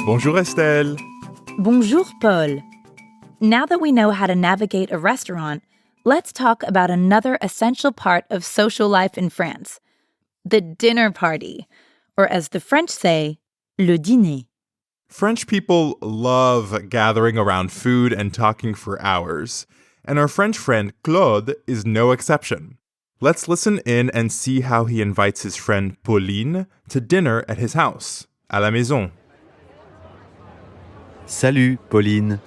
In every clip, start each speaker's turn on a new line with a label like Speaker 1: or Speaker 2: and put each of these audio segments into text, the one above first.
Speaker 1: Bonjour Estelle.
Speaker 2: Bonjour, Paul. Now that we know how to navigate a restaurant, let's talk about another essential part of social life in France, the dinner party, or as the French say, le dîner.
Speaker 1: French people love gathering around food and talking for hours, and our French friend Claude is no exception. Let's listen in and see how he invites his friend Pauline to dinner at his house, à la maison.
Speaker 3: Salut, Pauline.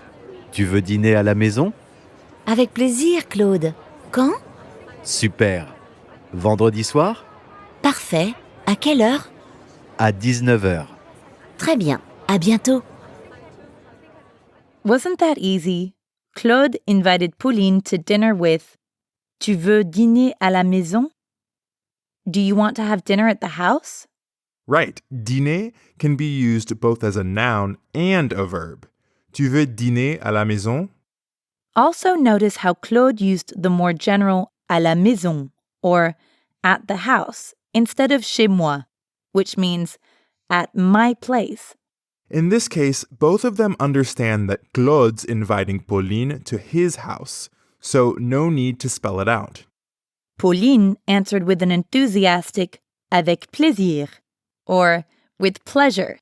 Speaker 3: Tu veux dîner à la maison?
Speaker 4: Avec plaisir, Claude. Quand?
Speaker 3: Super. Vendredi soir?
Speaker 4: Parfait. À quelle heure?
Speaker 3: À 19h.
Speaker 4: Très bien. À bientôt.
Speaker 2: Wasn't that easy? Claude invited Pauline to dinner with, Tu veux dîner à la maison? Do you want to have dinner at the house?
Speaker 1: Right, dîner can be used both as a noun and a verb. Tu veux dîner à la maison?
Speaker 2: Also notice how Claude used the more general à la maison, or at the house, instead of chez moi, which means at my place.
Speaker 1: In this case, both of them understand that Claude's inviting Pauline to his house, so no need to spell it out.
Speaker 2: Pauline answered with an enthusiastic avec plaisir, or with pleasure.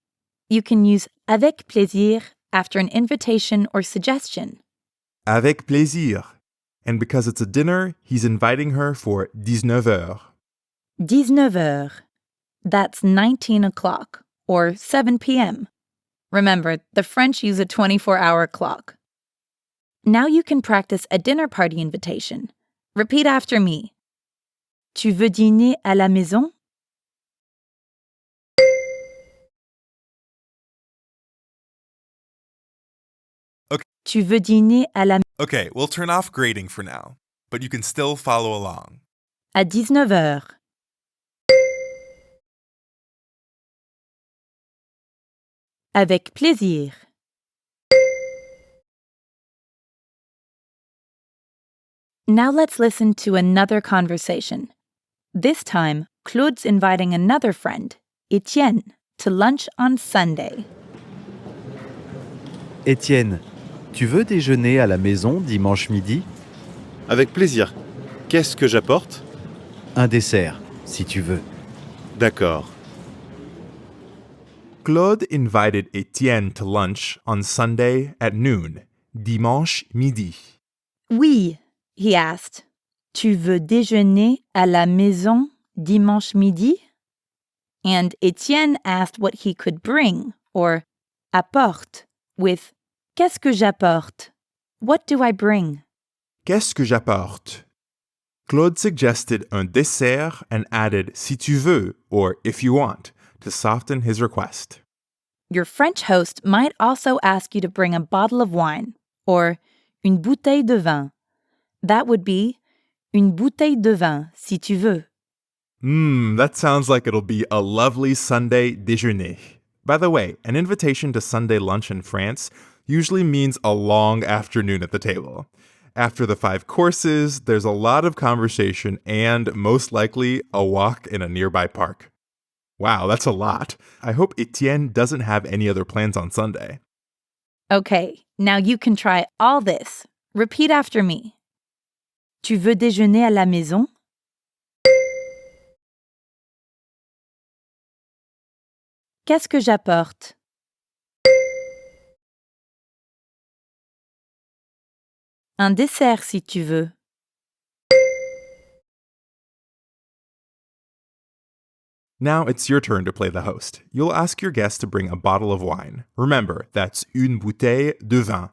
Speaker 2: You can use avec plaisir after an invitation or suggestion.
Speaker 1: Avec plaisir. And because it's a dinner, he's inviting her for 19h.
Speaker 2: 19h. That's 19 o'clock, or 7 p.m. Remember, the French use a 24-hour clock. Now you can practice a dinner party invitation. Repeat after me. Tu veux dîner à la maison?
Speaker 1: Okay.
Speaker 2: Tu veux dîner à la
Speaker 1: Okay, we'll turn off grading for now, but you can still follow along.
Speaker 2: à 19h. Avec plaisir. Now let's listen to another conversation. This time, Claude's inviting another friend, Etienne, to lunch on Sunday.
Speaker 3: Étienne, tu veux déjeuner à la maison dimanche midi?
Speaker 5: Avec plaisir. Qu'est-ce que j'apporte?
Speaker 3: Un dessert, si tu veux.
Speaker 5: D'accord.
Speaker 1: Claude invited Etienne to lunch on Sunday at noon, dimanche midi.
Speaker 2: Oui, he asked. Tu veux déjeuner à la maison dimanche midi? And Etienne asked what he could bring, or apporte, with Qu'est-ce que j'apporte? What do I bring?
Speaker 1: Qu'est-ce que j'apporte? Claude suggested un dessert and added si tu veux or if you want to soften his request.
Speaker 2: Your French host might also ask you to bring a bottle of wine, or une bouteille de vin. That would be une bouteille de vin, si tu veux.
Speaker 1: That sounds like it'll be a lovely Sunday déjeuner. By the way, an invitation to Sunday lunch in France usually means a long afternoon at the table. After the 5 courses, there's a lot of conversation and, most likely, a walk in a nearby park. Wow, that's a lot. I hope Etienne doesn't have any other plans on Sunday.
Speaker 2: Okay, now you can try all this. Repeat after me. Tu veux déjeuner à la maison? Qu'est-ce que j'apporte? Un dessert si tu veux.
Speaker 1: Now it's your turn to play the host. You'll ask your guest to bring a bottle of wine. Remember, that's une bouteille de vin.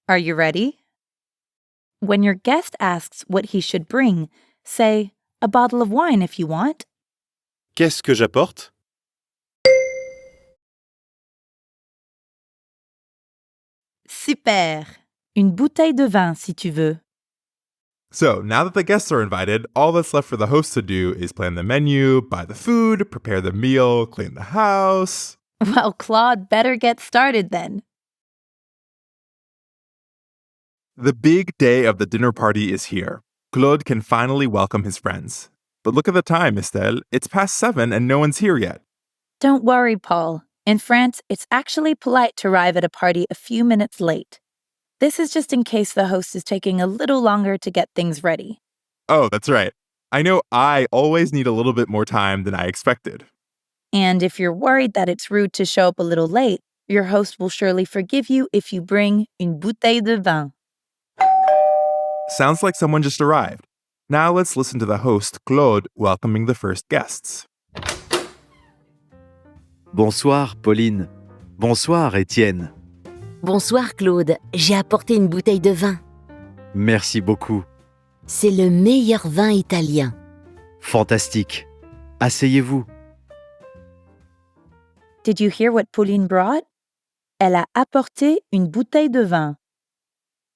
Speaker 2: Are you ready? When your guest asks what he should bring, say, a bottle of wine if you want.
Speaker 5: Qu'est-ce que j'apporte?
Speaker 2: Super! Une bouteille de vin si tu veux.
Speaker 1: So, now that the guests are invited, all that's left for the host to do is plan the menu, buy the food, prepare the meal, clean the house.
Speaker 2: Well, Claude better get started then.
Speaker 1: The big day of the dinner party is here. Claude can finally welcome his friends. But look at the time, Estelle. It's past 7 and no one's here yet.
Speaker 2: Don't worry, Paul. In France, it's actually polite to arrive at a party a few minutes late. This is just in case the host is taking a little longer to get things ready.
Speaker 1: Oh, that's right. I know I always need a little bit more time than I expected.
Speaker 2: And if you're worried that it's rude to show up a little late, your host will surely forgive you if you bring une bouteille de vin.
Speaker 1: Sounds like someone just arrived. Now let's listen to the host, Claude, welcoming the first guests.
Speaker 3: Bonsoir, Pauline. Bonsoir, Étienne.
Speaker 4: Bonsoir, Claude. J'ai apporté une bouteille de vin.
Speaker 3: Merci beaucoup.
Speaker 4: C'est le meilleur vin italien.
Speaker 3: Fantastique. Asseyez-vous.
Speaker 2: Did you hear what Pauline brought? Elle a apporté une bouteille de vin.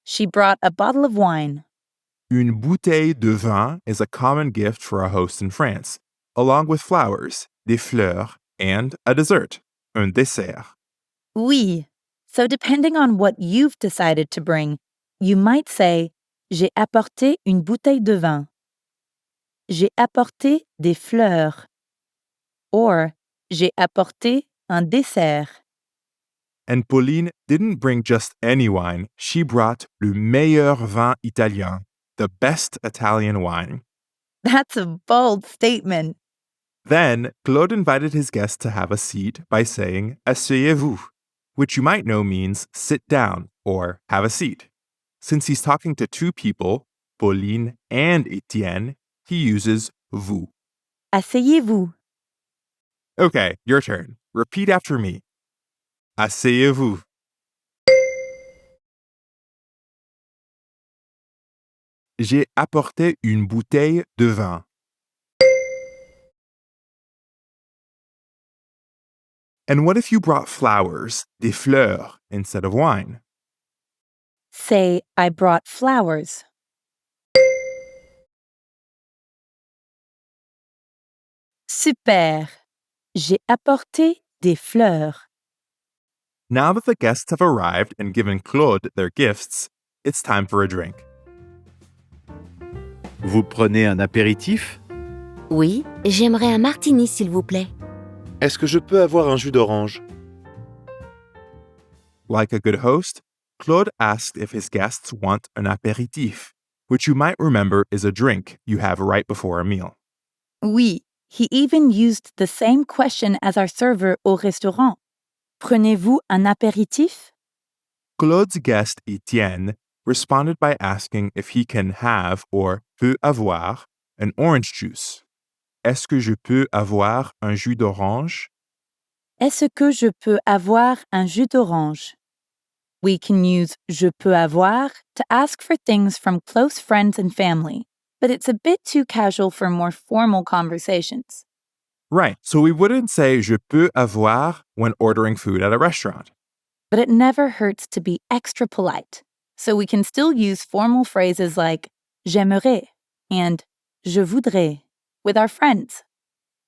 Speaker 2: She brought a bottle of wine.
Speaker 1: Une bouteille de vin is a common gift for a host in France, along with flowers, des fleurs, and a dessert, un dessert.
Speaker 2: Oui. So depending on what you've decided to bring, you might say, j'ai apporté une bouteille de vin. J'ai apporté des fleurs. Or, j'ai apporté un dessert.
Speaker 1: And Pauline didn't bring just any wine, she brought le meilleur vin italien, the best Italian wine.
Speaker 2: That's a bold statement.
Speaker 1: Then, Claude invited his guests to have a seat by saying, asseyez-vous, which you might know means sit down or have a seat. Since he's talking to two people, Pauline and Etienne, he uses vous.
Speaker 2: Asseyez-vous.
Speaker 1: Okay, your turn. Repeat after me. Asseyez-vous. J'ai apporté une bouteille de vin. And what if you brought flowers, des fleurs, instead of wine?
Speaker 2: Say, I brought flowers. Super. J'ai apporté des fleurs.
Speaker 1: Now that the guests have arrived and given Claude their gifts, it's time for a drink.
Speaker 3: Vous prenez un apéritif?
Speaker 4: Oui, j'aimerais un martini, s'il vous plaît.
Speaker 5: Est-ce que je peux avoir un jus d'orange?
Speaker 1: Like a good host, Claude asked if his guests want an apéritif, which you might remember is a drink you have right before a meal.
Speaker 2: Oui, he even used the same question as our server au restaurant. Prenez-vous un apéritif?
Speaker 1: Claude's guest Etienne responded by asking if he can have or peut avoir an orange juice. Est-ce que je peux avoir un jus d'orange?
Speaker 2: Est-ce que je peux avoir un jus d'orange? We can use je peux avoir to ask for things from close friends and family, but it's a bit too casual for more formal conversations.
Speaker 1: Right, so we wouldn't say je peux avoir when ordering food at a restaurant.
Speaker 2: But it never hurts to be extra polite, so we can still use formal phrases like j'aimerais and je voudrais with our friends.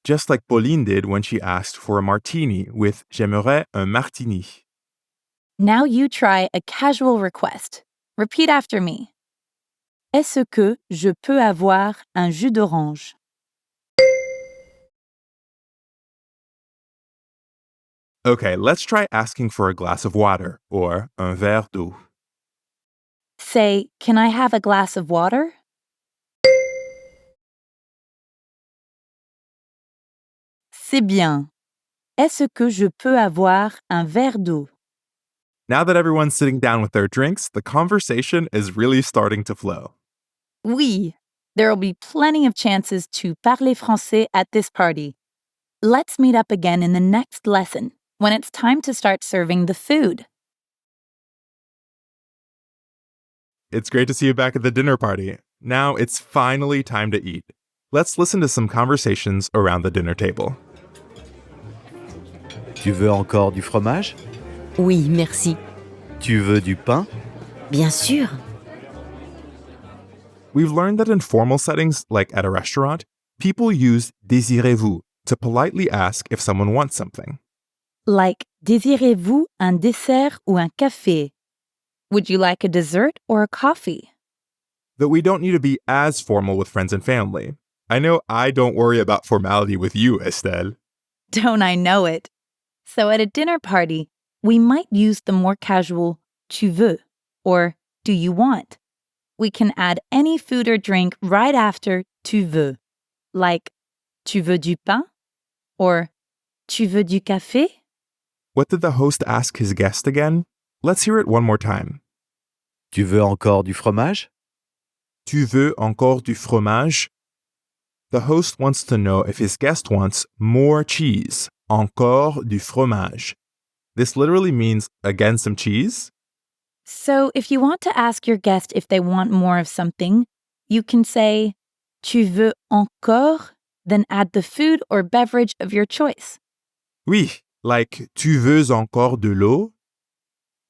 Speaker 1: Just like Pauline did when she asked for a martini with j'aimerais un martini.
Speaker 2: Now you try a casual request. Repeat after me. Est-ce que je peux avoir un jus d'orange?
Speaker 1: Okay, let's try asking for a glass of water or un verre d'eau.
Speaker 2: Say, can I have a glass of water? C'est bien. Est-ce que je peux avoir un verre d'eau?
Speaker 1: Now that everyone's sitting down with their drinks, the conversation is really starting to flow.
Speaker 2: Oui, there will be plenty of chances to parler français at this party. Let's meet up again in the next lesson when it's time to start serving the food.
Speaker 1: It's great to see you back at the dinner party. Now it's finally time to eat. Let's listen to some conversations around the dinner table.
Speaker 3: Tu veux encore du fromage?
Speaker 4: Oui, merci.
Speaker 3: Tu veux du pain?
Speaker 4: Bien sûr.
Speaker 1: We've learned that in formal settings, like at a restaurant, people use désirez-vous to politely ask if someone wants something.
Speaker 2: Like, désirez-vous un dessert ou un café? Would you like a dessert or a coffee?
Speaker 1: Though we don't need to be as formal with friends and family. I know I don't worry about formality with you, Estelle.
Speaker 2: Don't I know it? So at a dinner party, we might use the more casual tu veux or do you want. We can add any food or drink right after tu veux, like tu veux du pain or tu veux du café?
Speaker 1: What did the host ask his guest again? Let's hear it one more time.
Speaker 3: Tu veux encore du fromage?
Speaker 1: Tu veux encore du fromage? The host wants to know if his guest wants more cheese, encore du fromage. This literally means again some cheese.
Speaker 2: So if you want to ask your guest if they want more of something, you can say tu veux encore, then add the food or beverage of your choice.
Speaker 1: Oui, like tu veux encore de l'eau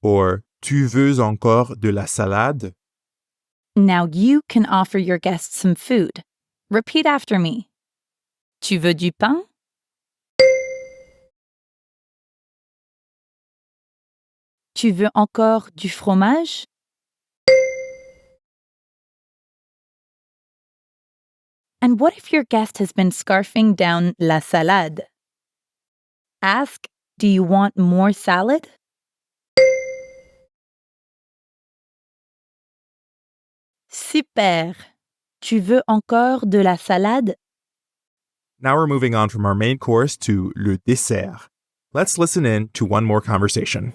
Speaker 1: or tu veux encore de la salade.
Speaker 2: Now you can offer your guests some food. Repeat after me. Tu veux du pain? Tu veux encore du fromage? And what if your guest has been scarfing down la salade? Ask, do you want more salad? Super! Tu veux encore de la salade?
Speaker 1: Now we're moving on from our main course to le dessert. Let's listen in to one more conversation.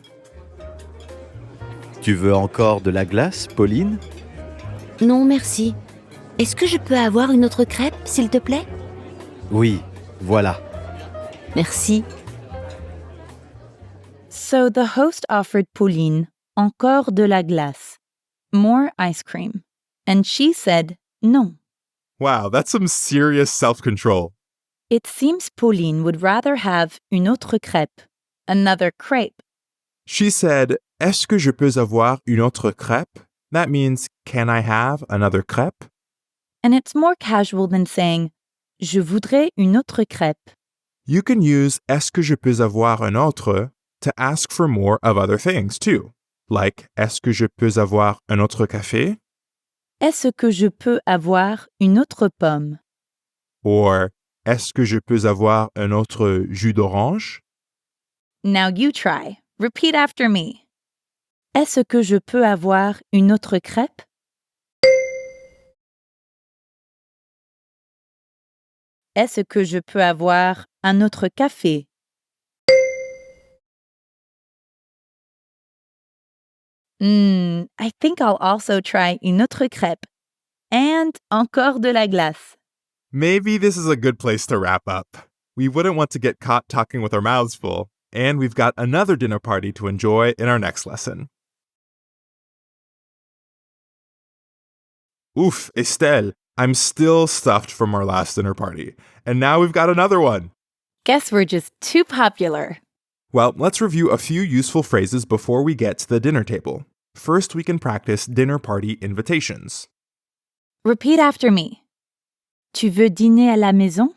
Speaker 3: Tu veux encore de la glace, Pauline?
Speaker 4: Non, merci. Est-ce que je peux avoir une autre crêpe, s'il te plaît?
Speaker 3: Oui, voilà.
Speaker 4: Merci.
Speaker 2: So the host offered Pauline encore de la glace, more ice cream, and she said non.
Speaker 1: Wow, that's some serious self-control.
Speaker 2: It seems Pauline would rather have une autre crêpe, another crepe.
Speaker 1: She said, Est-ce que je peux avoir une autre crêpe? That means, can I have another crêpe?
Speaker 2: And it's more casual than saying je voudrais une autre crêpe.
Speaker 1: You can use Est-ce que je peux avoir un autre to ask for more of other things too. Like, Est-ce que je peux avoir un autre café?
Speaker 2: Est-ce que je peux avoir une autre pomme?
Speaker 1: Or, Est-ce que je peux avoir un autre jus d'orange?
Speaker 2: Now you try. Repeat after me. Est-ce que je peux avoir une autre crêpe? Est-ce que je peux avoir un autre café? I think I'll also try une autre crêpe. And encore de la glace.
Speaker 1: Maybe this is a good place to wrap up. We wouldn't want to get caught talking with our mouths full, and we've got another dinner party to enjoy in our next lesson. Oof, Estelle, I'm still stuffed from our last dinner party, and now we've got another one.
Speaker 2: Guess we're just too popular.
Speaker 1: Well, let's review a few useful phrases before we get to the dinner table. First, we can practice dinner party invitations.
Speaker 2: Repeat after me. Tu veux dîner à la maison?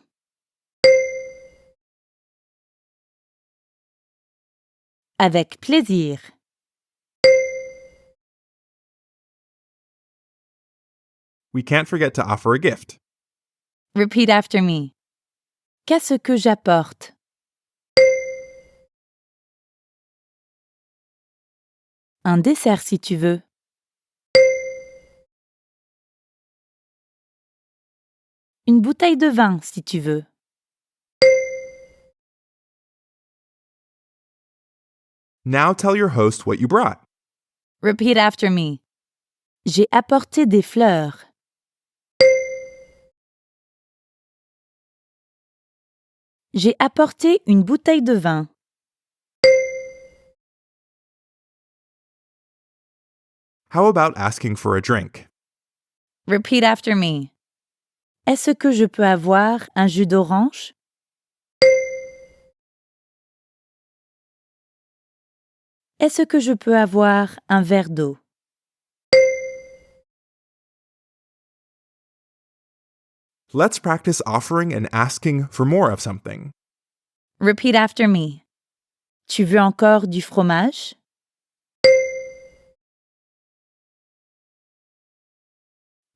Speaker 2: Avec plaisir.
Speaker 1: We can't forget to offer a gift.
Speaker 2: Repeat after me. Qu'est-ce que j'apporte? Un dessert si tu veux. Une bouteille de vin si tu veux.
Speaker 1: Now tell your host what you brought.
Speaker 2: Repeat after me. J'ai apporté des fleurs. J'ai apporté une bouteille de vin.
Speaker 1: How about asking for a drink?
Speaker 2: Repeat after me. Est-ce que je peux avoir un jus d'orange? Est-ce que je peux avoir un verre d'eau?
Speaker 1: Let's practice offering and asking for more of something.
Speaker 2: Repeat after me. Tu veux encore du fromage?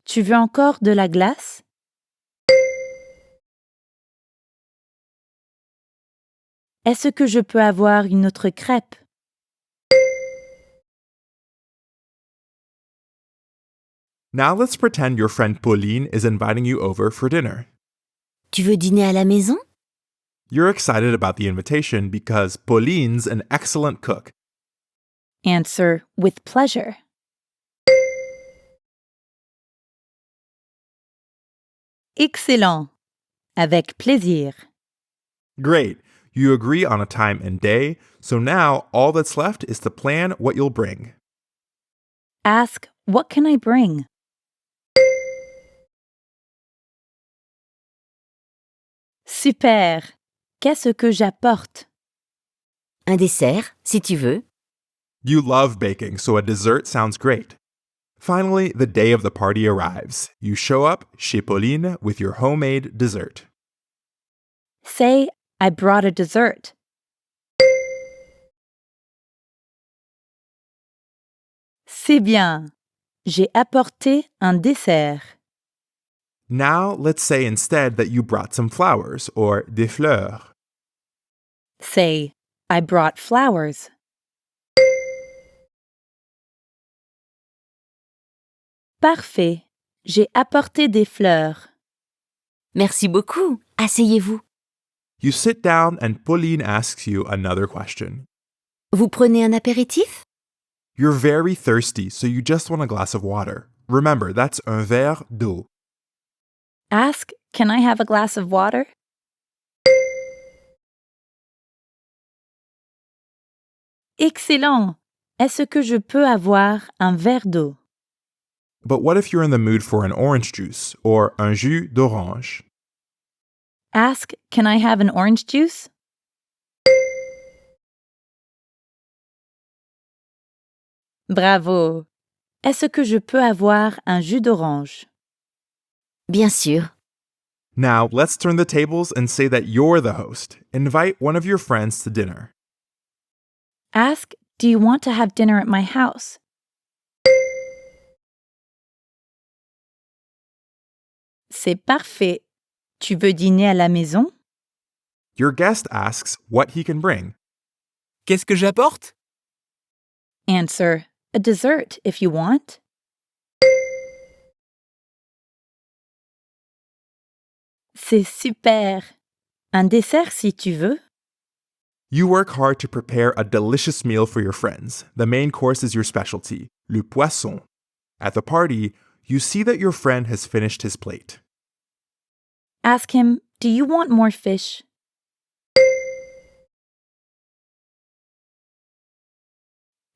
Speaker 2: Tu veux encore de la glace? Est-ce que je peux avoir une autre crêpe?
Speaker 1: Now let's pretend your friend Pauline is inviting you over for dinner.
Speaker 4: Tu veux dîner à la maison?
Speaker 1: You're excited about the invitation because Pauline's an excellent cook.
Speaker 2: Answer with pleasure. Excellent. Avec plaisir.
Speaker 1: Great. You agree on a time and day, so now all that's left is to plan what you'll bring.
Speaker 2: Ask, what can I bring? Super. Qu'est-ce que j'apporte?
Speaker 4: Un dessert, si tu veux.
Speaker 1: You love baking, so a dessert sounds great. Finally, the day of the party arrives. You show up chez Pauline with your homemade dessert.
Speaker 2: Say, I brought a dessert. C'est bien. J'ai apporté un dessert.
Speaker 1: Now, let's say instead that you brought some flowers or des fleurs.
Speaker 2: Say, I brought flowers. Parfait. J'ai apporté des fleurs.
Speaker 4: Merci beaucoup. Asseyez-vous.
Speaker 1: You sit down and Pauline asks you another question.
Speaker 4: Vous prenez un apéritif?
Speaker 1: You're very thirsty, so you just want a glass of water. Remember, that's un verre d'eau.
Speaker 2: Ask, can I have a glass of water? Excellent. Est-ce que je peux avoir un verre d'eau?
Speaker 1: But what if you're in the mood for an orange juice or un jus d'orange?
Speaker 2: Ask, can I have an orange juice? Bravo. Est-ce que je peux avoir un jus d'orange?
Speaker 4: Bien sûr.
Speaker 1: Now, let's turn the tables and say that you're the host. Invite one of your friends to dinner.
Speaker 2: Ask, do you want to have dinner at my house? C'est parfait. Tu veux dîner à la maison?
Speaker 1: Your guest asks what he can bring.
Speaker 6: Qu'est-ce que j'apporte?
Speaker 2: Answer, a dessert if you want. C'est super. Un dessert si tu veux.
Speaker 1: You work hard to prepare a delicious meal for your friends. The main course is your specialty, le poisson. At the party, you see that your friend has finished his plate.
Speaker 2: Ask him, do you want more fish?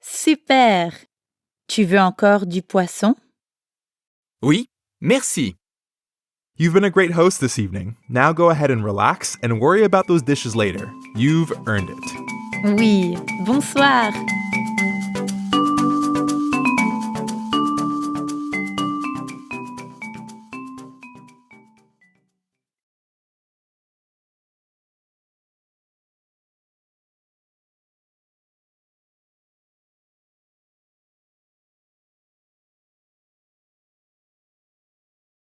Speaker 2: Super. Tu veux encore du poisson?
Speaker 6: Oui, merci.
Speaker 1: You've been a great host this evening. Now go ahead and relax and worry about those dishes later. You've earned it.
Speaker 2: Oui. Bonsoir.